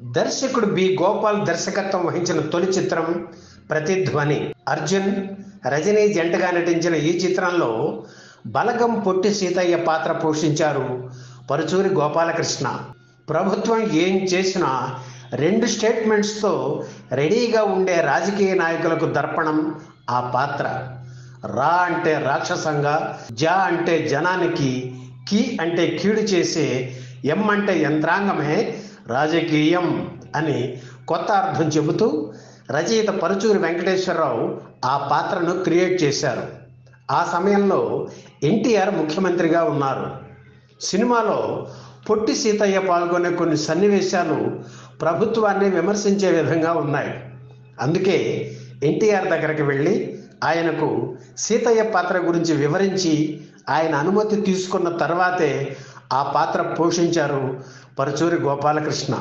దర్శకుడు బి గోపాల్ దర్శకత్వం వహించిన తొలి చిత్రం ప్రతిధ్వని. అర్జున్, రజనీ జంటగా నటించిన ఈ చిత్రంలో బలగం పొట్టి సీతయ్య పాత్ర పోషించారు పరుచూరి గోపాలకృష్ణ. ప్రభుత్వం ఏం చేసినా 2 స్టేట్మెంట్స్తో రెడీగా ఉండే రాజకీయ నాయకులకు దర్పణం ఆ పాత్ర. రా అంటే రాక్షసంగా, జా అంటే జనానికి, కీ అంటే కీడు చేసే, ఎం అంటే యంత్రాంగమే రాజకీయం అని కొత్త అర్థం చెబుతూ రచయిత పరుచూరి వెంకటేశ్వరరావు ఆ పాత్రను క్రియేట్ చేశారు. ఆ సమయంలో ఎన్టీఆర్ ముఖ్యమంత్రిగా ఉన్నారు. సినిమాలో పొట్టి సీతయ్య పాల్గొనే కొన్ని సన్నివేశాలు ప్రభుత్వాన్ని విమర్శించే విధంగా ఉన్నాయి. అందుకే ఎన్టీఆర్ దగ్గరికి వెళ్ళి ఆయనకు సీతయ్య పాత్ర గురించి వివరించి ఆయన అనుమతి తీసుకున్న తర్వాతే ఆ పాత్ర పోషించారు పరుచూరి గోపాలకృష్ణ.